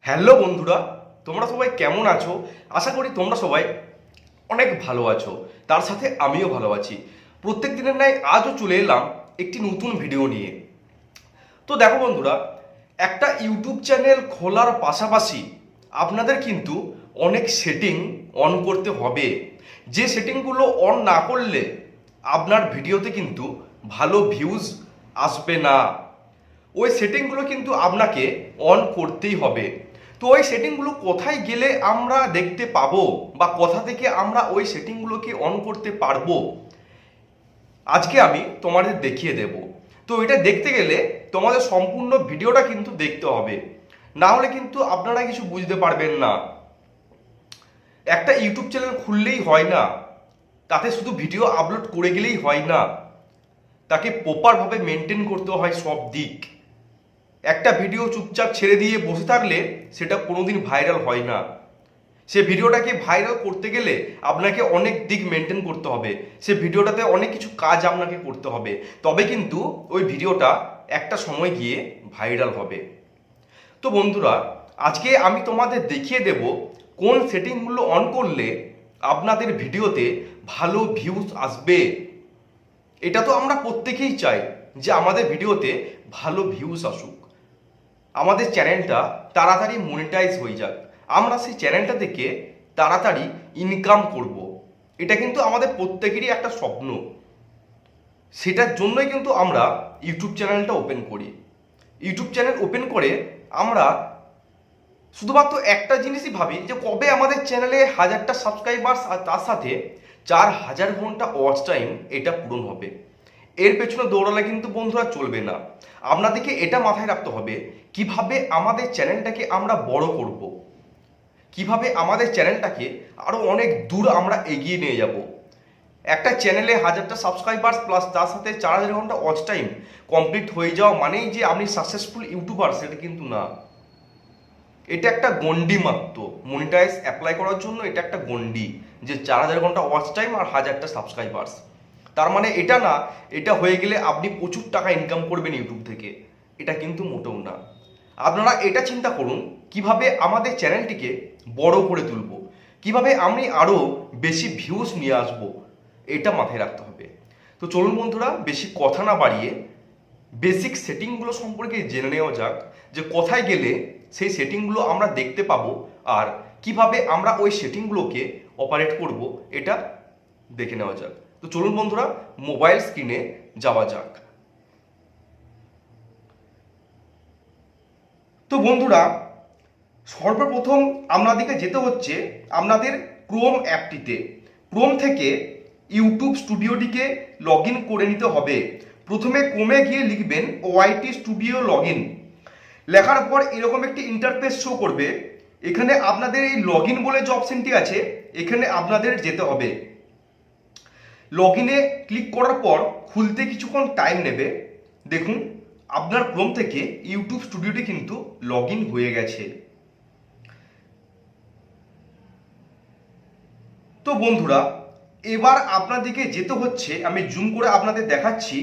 Hello বন্ধুরা, তোমরা সবাই কেমন আছো? আশা করি তোমরা সবাই অনেক ভালো আছো। তার সাথে আমিও ভালো আছি। প্রত্যেক দিনের ন্যায় আজও চলে এলাম একটি নতুন ভিডিও নিয়ে। তো দেখো বন্ধুরা, একটা ইউটিউব চ্যানেল খোলার পাশাপাশি আপনাদের কিন্তু অনেক সেটিং অন করতে হবে। যে সেটিংগুলো অন না করলে আপনার ভিডিওতে কিন্তু ভালো ভিউজ আসবে না। ওই সেটিংগুলো কিন্তু আপনাকে অন করতেই হবে। তো ওই সেটিংগুলো কোথায় গেলে আমরা দেখতে পাবো বা কোথা থেকে আমরা ওই সেটিংগুলোকে অন করতে পারবো, আজকে আমি তোমাদের দেখিয়ে দেব। তো এটা দেখতে গেলে তোমাদের সম্পূর্ণ ভিডিওটা কিন্তু দেখতে হবে, না হলে কিন্তু আপনারা কিছু বুঝতে পারবেন না। একটা ইউটিউব চ্যানেল খুললেই হয় না, তাতে শুধু ভিডিও আপলোড করে গেলেই হয় না, তাকে প্রপারভাবে মেনটেন করতে হয় সব দিক। একটা ভিডিও চুপচাপ ছেড়ে দিয়ে বসে থাকলে সেটা কোনোদিন ভাইরাল হয় না। সে ভিডিওটাকে ভাইরাল করতে গেলে আপনাকে অনেক দিক মেনটেন করতে হবে। সে ভিডিওটাতে অনেক কিছু কাজ আপনাকে করতে হবে, তবে কিন্তু ওই ভিডিওটা একটা সময় গিয়ে ভাইরাল হবে। তো বন্ধুরা, আজকে আমি তোমাদের দেখিয়ে দেব কোন সেটিংগুলো অন করলে আপনাদের ভিডিওতে ভালো ভিউজ আসবে। এটা তো আমরা প্রত্যেকেই চাই যে আমাদের ভিডিওতে ভালো ভিউজ আসুক, আমাদের চ্যানেলটা তাড়াতাড়ি মনিটাইজ হয়ে যাক, আমরা সেই চ্যানেলটা থেকে তাড়াতাড়ি ইনকাম করব। এটা কিন্তু আমাদের প্রত্যেকেরই একটা স্বপ্ন। সেটার জন্যই কিন্তু আমরা ইউটিউব চ্যানেলটা ওপেন করি। ইউটিউব চ্যানেল ওপেন করে আমরা শুধুমাত্র একটা জিনিসই ভাবি যে কবে আমাদের চ্যানেলে 1000টা সাবস্ক্রাইবার্স আর তার সাথে 4000 ঘন্টা ওয়াচ টাইম এটা পূরণ হবে। এর পেছনে দৌড়ালে কিন্তু বন্ধুরা চলবে না। আপনাদেরকে এটা মাথায় রাখতে হবে কিভাবে আমাদের চ্যানেলটাকে আমরা বড় করব, কিভাবে আমাদের চ্যানেলটাকে আরও অনেক দূর আমরা এগিয়ে নিয়ে যাব। একটা চ্যানেলে 1000টা সাবস্ক্রাইবার্স প্লাস তার সাথে 4000 ঘন্টা ওয়াচ টাইম কমপ্লিট হয়ে যাওয়া মানেই যে আপনি সাকসেসফুল ইউটিউবার, সেটা কিন্তু না। এটা একটা গন্ডি মাত্র। মনিটাইজ অ্যাপ্লাই করার জন্য এটা একটা গন্ডি, যে 4000 ঘন্টা ওয়াচ টাইম আর 1000টা সাবস্ক্রাইবার্স। তার মানে এটা না, এটা হয়ে গেলে আপনি প্রচুর টাকা ইনকাম করবেন ইউটিউব থেকে, এটা কিন্তু মোটেও না। আপনারা এটা চিন্তা করুন কিভাবে আমাদের চ্যানেলটিকে বড় করে তুলব, কিভাবে আমি আরও বেশি ভিউজ নিয়ে আসব, এটা মাথায় রাখতে হবে। তো চলুন বন্ধুরা, বেশি কথা না বাড়িয়ে বেসিক সেটিংগুলো সম্পর্কে জেনে নেওয়া যাক, যে কোথায় গেলে সেই সেটিংগুলো আমরা দেখতে পাবো আর কিভাবে আমরা ওই সেটিংগুলোকে অপারেট করব, এটা দেখে নেওয়া যাক। তো চলুন বন্ধুরা, মোবাইল স্ক্রিনে যাওয়া যাক। তো বন্ধুরা, সর্বপ্রথম আপনাদেরকে যেতে হচ্ছে আপনাদের ক্রোম অ্যাপটিতে। ক্রোম থেকে ইউটিউব স্টুডিওটিকে লগ ইন করে নিতে হবে। প্রথমে ক্রোমে গিয়ে লিখবেন ওয়াইটি স্টুডিও লগ ইন। লেখার পর এরকম একটি ইন্টারফেস শো করবে। এখানে আপনাদের এই লগ ইন বলে যে অপশনটি আছে, এখানে আপনাদের যেতে হবে। লগ ইনে ক্লিক করার পর খুলতে কিছুক্ষণ টাইম নেবে। দেখুন আপনার ক্রোম থেকে ইউটিউব স্টুডিওটি কিন্তু লগ ইন হয়ে গেছে। তো বন্ধুরা, এবার আপনাদেরকে যেতে হচ্ছে, আমি জুম করে আপনাদের দেখাচ্ছি,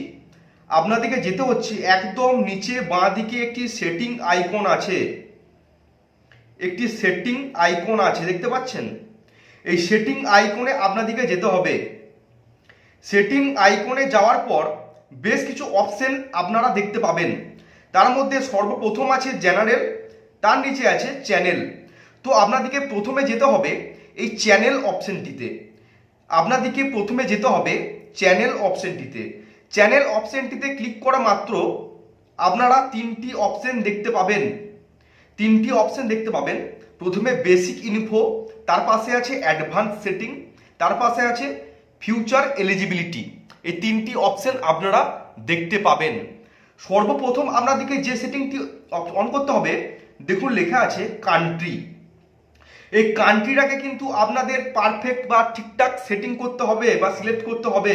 আপনাদেরকে যেতে হচ্ছে একদম নিচে বাঁ দিকে একটি সেটিং আইকন আছে, একটি সেটিং আইকন আছে, দেখতে পাচ্ছেন? এই সেটিং আইকনে আপনাদেরকে যেতে হবে। সেটিং আইকনে যাওয়ার পর বেশ কিছু অপশন আপনারা দেখতে পাবেন। তার মধ্যে সর্বপ্রথম আছে জেনারেল, তার নিচে আছে চ্যানেল। তো আপনাদেরকে প্রথমে যেতে হবে এই চ্যানেল অপশনটিতে। আপনাদেরকে প্রথমে যেতে হবে চ্যানেল অপশনটিতে। চ্যানেল অপশনটিতে ক্লিক করা মাত্র আপনারা তিনটি অপশন দেখতে পাবেন। তিনটি অপশন দেখতে পাবেন। প্রথমে বেসিক ইনফো, তার পাশে আছে অ্যাডভান্স সেটিং, তার পাশে আছে ফিউচার এলিজিবিলিটি। এই তিনটি অপশন আপনারা দেখতে পাবেন। সর্বপ্রথম আপনাদেরকে যে সেটিংটি অন করতে হবে, দেখুন লেখা আছে কান্ট্রি। এই কান্ট্রিটাকে কিন্তু আপনাদের পারফেক্ট বা ঠিকঠাক সেটিং করতে হবে বা সিলেক্ট করতে হবে।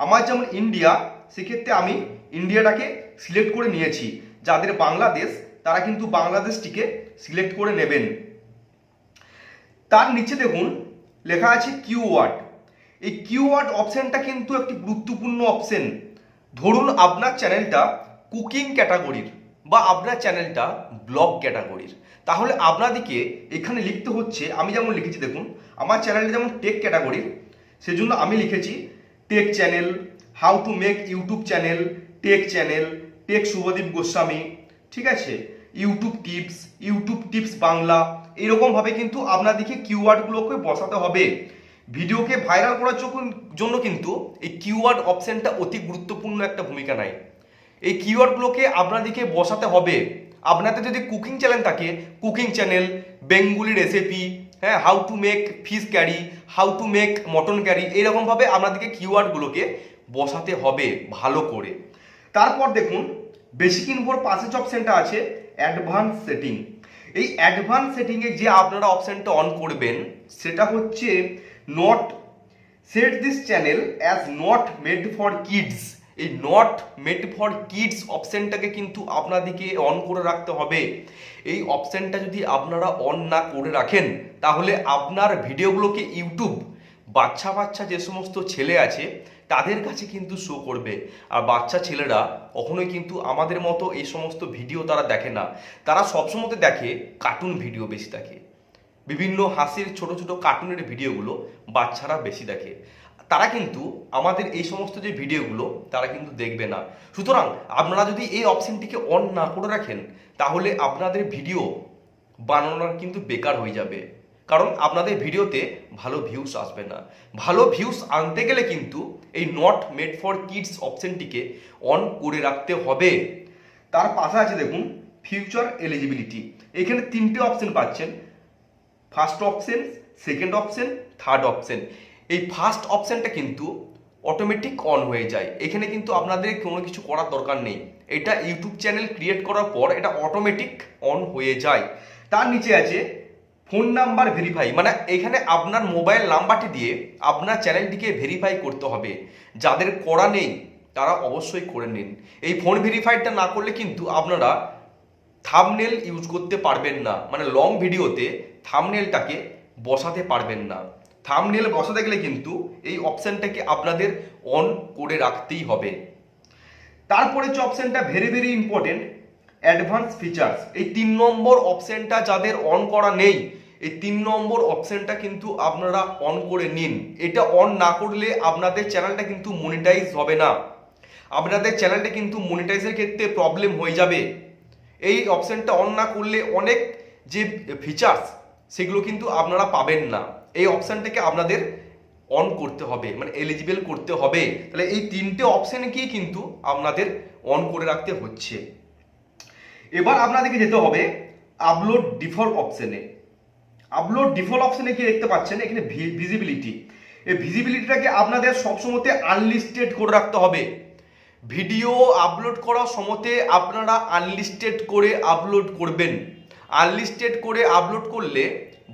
আমার যেমন ইন্ডিয়া, সেক্ষেত্রে আমি ইন্ডিয়াটাকে সিলেক্ট করে নিয়েছি। যাদের বাংলাদেশ, তারা কিন্তু বাংলাদেশটিকে সিলেক্ট করে নেবেন। তার নিচে দেখুন লেখা আছে কিওয়ার্ড। এই কিওয়ার্ড অপশনটা কিন্তু একটি গুরুত্বপূর্ণ অপশন। ধরুন আপনার চ্যানেলটা কুকিং ক্যাটাগরির বা আপনার চ্যানেলটা ব্লগ ক্যাটাগরির, তাহলে আপনাদেরকে এখানে লিখতে হচ্ছে, আমি যেমন লিখেছি দেখুন, আমার চ্যানেলটা যেমন টেক ক্যাটাগরির, সেজন্য আমি লিখেছি tech channel, how to make YouTube channel, tech Subhadeep Goswami, ঠিক আছে, ইউটিউব টিপস বাংলা। এরকমভাবে কিন্তু আপনাদেরকে কিওয়ার্ডগুলোকে বসাতে হবে। ভিডিওকে ভাইরাল করার জন্য কিন্তু এই কিওয়ার্ড অপশনটা অতি গুরুত্বপূর্ণ একটা ভূমিকা নেয়। এই কিওয়ার্ডগুলোকে আপনাদেরকে বসাতে হবে। আপনাদের যদি কুকিং চ্যানেল থাকে, কুকিং চ্যানেল, বেঙ্গলি রেসিপি, হ্যাঁ, how to make fish carry, how to make mutton carry, এরকমভাবে আপনাদেরকে কিওয়ার্ডগুলোকে বসাতে হবে ভালো করে। তারপর দেখুন বেসিক ইনফোর পাশে যে অপশনটা আছে অ্যাডভান্স সেটিং। এই অ্যাডভান্স সেটিংয়ে যে আপনারা অপশনটা অন করবেন সেটা হচ্ছে not set this channel as not made for kids. এই নট মেড ফর কিডস অপশনটাকে কিন্তু আপনাদেরকে অন করে রাখতে হবে। এই অপশনটা যদি আপনারা অন না করে রাখেন তাহলে আপনার ভিডিওগুলোকে ইউটিউব বাচ্চা যে সমস্ত ছেলে আছে তাদের কাছে কিন্তু শো করবে। আর বাচ্চা ছেলেরা কখনোই কিন্তু আমাদের মতো এই সমস্ত ভিডিও তারা দেখে না। তারা সবসময় দেখে কার্টুন ভিডিও বেশি দেখে, বিভিন্ন হাসির ছোট ছোট কার্টুনের ভিডিওগুলো বাচ্চারা বেশি দেখে। তারা কিন্তু আমাদের এই সমস্ত যে ভিডিওগুলো তারা কিন্তু দেখবে না। সুতরাং আপনারা যদি এই অপশনটিকে অন না করে রাখেন তাহলে আপনাদের ভিডিও বানানোর কিন্তু বেকার হয়ে যাবে, কারণ আপনাদের ভিডিওতে ভালো ভিউস আসবে না। ভালো ভিউস আনতে গেলে কিন্তু এই নট মেড ফর কিডস অপশনটিকে অন করে রাখতে হবে। তার পাশে আছে দেখুন ফিউচার এলিজিবিলিটি। এখানে তিনটে অপশন পাচ্ছেন, first option, second option, third option. এই ফার্স্ট অপশনটা কিন্তু অটোমেটিক অন হয়ে যায়, এখানে কিন্তু আপনাদের কোনো কিছু করার দরকার নেই। এটা ইউটিউব চ্যানেল ক্রিয়েট করার পর এটা অটোমেটিক অন হয়ে যায়। তার নিচে আছে ফোন নাম্বার ভেরিফাই, মানে এখানে আপনার মোবাইল নাম্বারটি দিয়ে আপনার চ্যানেলটিকে ভেরিফাই করতে হবে। যাদের করা নেই তারা অবশ্যই করে নিন। এই ফোন ভেরিফাইটা না করলে কিন্তু আপনারা থাম্বনেল ইউজ করতে পারবেন না, মানে লং ভিডিওতে থাম্বনেলটাকে বসাতে পারবেন না। থাম্বনেল বসাতে গেলে কিন্তু এই অপশনটাকে আপনাদের অন করে রাখতেই হবে। তারপরে যে অপশনটা ভেরি ইম্পর্টেন্ট, অ্যাডভান্স ফিচার্স। এই 3 নম্বর অপশনটা যাদের অন করা নেই, এই 3 নম্বর অপশনটা কিন্তু আপনারা অন করে নিন। এটা অন না করলে আপনাদের চ্যানেলটা কিন্তু মনিটাইজ হবে না, আপনাদের চ্যানেলটা কিন্তু মনিটাইজের ক্ষেত্রে প্রবলেম হয়ে যাবে। এই অপশনটা অন না করলে অনেক যে ফিচার্স সেগুলো কিন্তু আপনারা পাবেন না। এই অপশনটাকে আপনাদের অন করতে হবে, মানে এলিজিবল করতে হবে। তাহলে এই 3টে অপশনকেই কিন্তু আপনাদের অন করে রাখতে হচ্ছে। এবার আপনাদেরকে যেতে হবে আপলোড ডিফল্ট অপশনে। আপলোড ডিফল্ট অপশনে কি দেখতে পাচ্ছেন এখানে ভিজিবিলিটি। এই ভিজিবিলিটিটাকে আপনাদের সবসময়তে আনলিস্টেড করে রাখতে হবে। ভিডিও আপলোড করার সময়তে আপনারা আনলিস্টেড করে আপলোড করবেন। আনলিস্টেড করে আপলোড করলে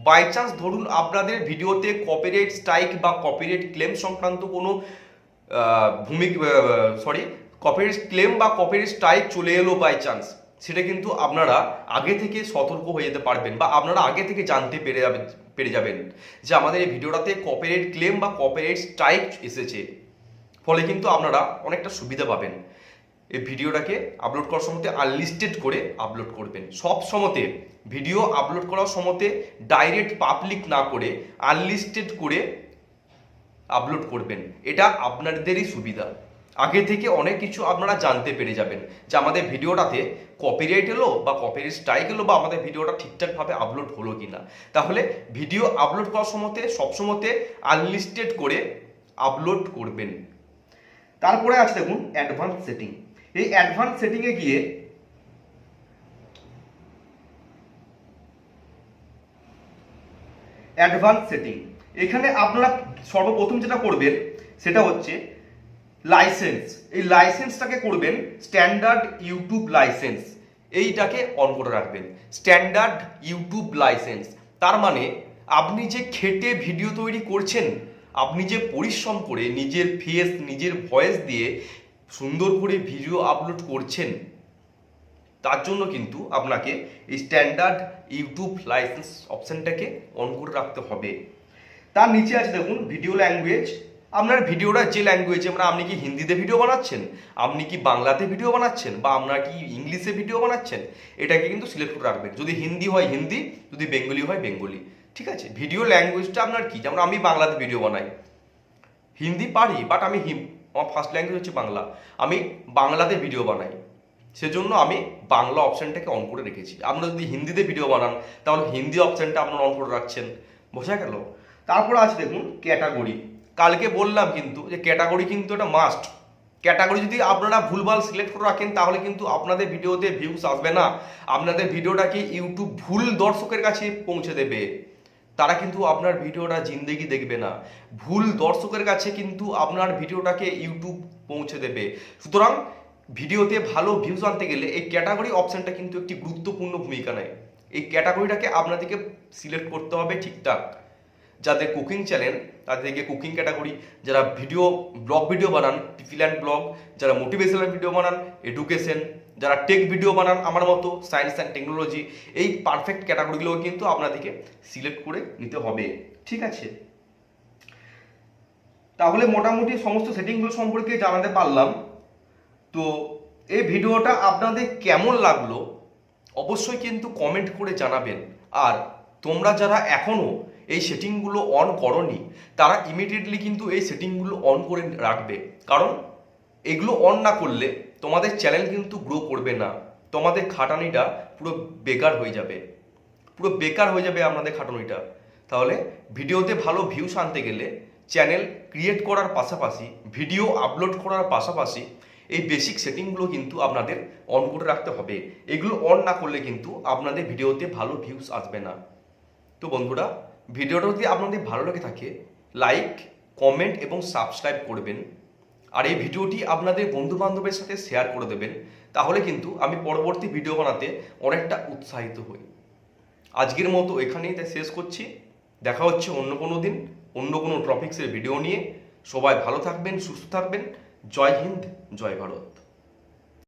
বাই চান্স ধরুন আপনাদের ভিডিওতে কপিরাইট স্ট্রাইক বা কপিরাইট ক্লেম সংক্রান্ত কোনো কপিরাইট ক্লেম বা কপিরাইট স্ট্রাইক চলে এলো বাই চান্স, সেটা কিন্তু আপনারা আগে থেকে সতর্ক হয়ে যেতে পারবেন বা আপনারা আগে থেকে জানতে পেরে যাবেন যে আমাদের এই ভিডিওটাতে কপিরাইট ক্লেম বা কপিরাইট স্ট্রাইক এসেছে। ফলে কিন্তু আপনারা অনেকটা সুবিধা পাবেন। এই ভিডিওটাকে আপলোড করার সময়তে আনলিস্টেড করে আপলোড করবেন। সব সময়তে ভিডিও আপলোড করার সময়তে ডাইরেক্ট পাবলিক না করে আনলিস্টেড করে আপলোড করবেন, এটা আপনাদেরই সুবিধা। আগে থেকে অনেক কিছু আপনারা জানতে পেরে যাবেন যে আমাদের ভিডিওটাতে কপিরাইট এলো বা কপিরাইট স্ট্রাইক এলো বা আমাদের ভিডিওটা ঠিকঠাকভাবে আপলোড হলো কিনা। তাহলে ভিডিও আপলোড করার সময়তে সবসময়তে আনলিস্টেড করে আপলোড করবেন। তারপরে আছে দেখুন অ্যাডভান্স সেটিং। এই অ্যাডভান্স সেটিংয়ে গিয়ে অ্যাডভান্স সেটিং, এখানে আপনারা সর্বপ্রথম যেটা করবেন সেটা হচ্ছে লাইসেন্স। এই লাইসেন্সটাকে করবেন স্ট্যান্ডার্ড ইউটিউব লাইসেন্স, এইটাকে অন করে রাখবেন। স্ট্যান্ডার্ড ইউটিউব লাইসেন্স তার মানে আপনি যে খেটে ভিডিও তৈরি করছেন, আপনি যে পরিশ্রম করে নিজের ফেস নিজের ভয়েস দিয়ে সুন্দর করে ভিডিও আপলোড করছেন, তার জন্য কিন্তু আপনাকে এই স্ট্যান্ডার্ড ইউটিউব লাইসেন্স অপশনটাকে অন করে রাখতে হবে। তার নিচে আছে দেখুন ভিডিও ল্যাঙ্গুয়েজ, আপনার ভিডিওটা যে ল্যাঙ্গুয়েজে, মানে আপনি কি হিন্দিতে ভিডিও বানাচ্ছেন, আপনি কি বাংলাতে ভিডিও বানাচ্ছেন, বা আপনার কি ইংলিশে ভিডিও বানাচ্ছেন, এটাকে কিন্তু সিলেক্ট করে রাখবেন। যদি হিন্দি হয় হিন্দি, যদি বেঙ্গলি হয় বেঙ্গলি, ঠিক আছে। ভিডিও ল্যাঙ্গুয়েজটা আপনার কি, যেমন আমি বাংলাতে ভিডিও বানাই, হিন্দি পারি বাট আমি আমার ফার্স্ট ল্যাঙ্গুয়েজ হচ্ছে বাংলা, আমি বাংলাতে ভিডিও বানাই, সেজন্য আমি বাংলা অপশানটাকে অন করে রেখেছি। আপনারা যদি হিন্দিতে ভিডিও বানান তাহলে হিন্দি অপশানটা আপনারা অন করে রাখছেন, বোঝা গেল। তারপর আছে দেখুন ক্যাটাগরি। কালকে বললাম কিন্তু যে ক্যাটাগরি কিন্তু এটা মাস্ট। ক্যাটাগরি যদি আপনারা ভুলভাল সিলেক্ট করে রাখেন তাহলে কিন্তু আপনাদের ভিডিওতে ভিউস আসবে না, আপনাদের ভিডিওটাকে ইউটিউব ভুল দর্শকের কাছে পৌঁছে দেবে, তারা কিন্তু আপনার ভিডিওটা জিন্দেগি দেখবে না, ভুল দর্শকের কাছে কিন্তু আপনার ভিডিওটাকে ইউটিউব পৌঁছে দেবে। সুতরাং ভিডিওতে ভালো ভিউজ আনতে গেলে এই ক্যাটাগরি অপশানটা কিন্তু একটি গুরুত্বপূর্ণ ভূমিকা নেয়। এই ক্যাটাগরিটাকে আপনাদেরকে সিলেক্ট করতে হবে ঠিকঠাক। যাদের কুকিং চ্যানেল তাদেরকে কুকিং ক্যাটাগরি, যারা ভিডিও ব্লগ ভিডিও বানান ফিল্যান্ড ব্লগ, যারা মোটিভেশনাল ভিডিও বানান এডুকেশন, যারা টেক ভিডিও বানান আমার মতো সায়েন্স অ্যান্ড টেকনোলজি, এই পারফেক্ট ক্যাটাগরিগুলো কিন্তু আপনাদেরকে সিলেক্ট করে নিতে হবে, ঠিক আছে। তাহলে মোটামুটি সমস্ত সেটিংগুলো সম্পর্কে জানাতে পারলাম। তো এই ভিডিওটা আপনাদের কেমন লাগলো অবশ্যই কিন্তু কমেন্ট করে জানাবেন। আর তোমরা যারা এখনও এই সেটিংগুলো অন করনি তারা ইমিডিয়েটলি কিন্তু এই সেটিংগুলো অন করে রাখবে, কারণ এগুলো অন না করলে তোমাদের চ্যানেল কিন্তু গ্রো করবে না, তোমাদের খাটানিটা পুরো বেকার হয়ে যাবে, পুরো বেকার হয়ে যাবে আপনাদের খাটানিটা। তাহলে ভিডিওতে ভালো ভিউস আনতে গেলে চ্যানেল ক্রিয়েট করার পাশাপাশি ভিডিও আপলোড করার পাশাপাশি এই বেসিক সেটিংগুলো কিন্তু আপনাদের অন করে রাখতে হবে। এগুলো অন না করলে কিন্তু আপনাদের ভিডিওতে ভালো ভিউস আসবে না। তো বন্ধুরা, ভিডিওটা যদি আপনাদের ভালো লেগে থাকে লাইক, কমেন্ট এবং সাবস্ক্রাইব করবেন, আর এই ভিডিওটি আপনাদের বন্ধু বান্ধবের সাথে শেয়ার করে দেবেন, তাহলে কিন্তু আমি পরবর্তী ভিডিও বানাতে অনেকটা উৎসাহিত হই। আজকের মতো এখানেই তাই শেষ করছি, দেখা হচ্ছে অন্য কোনো দিন অন্য কোনো টপিক্সের ভিডিও নিয়ে। সবাই ভালো থাকবেন, সুস্থ থাকবেন। জয় হিন্দ, জয় ভারত।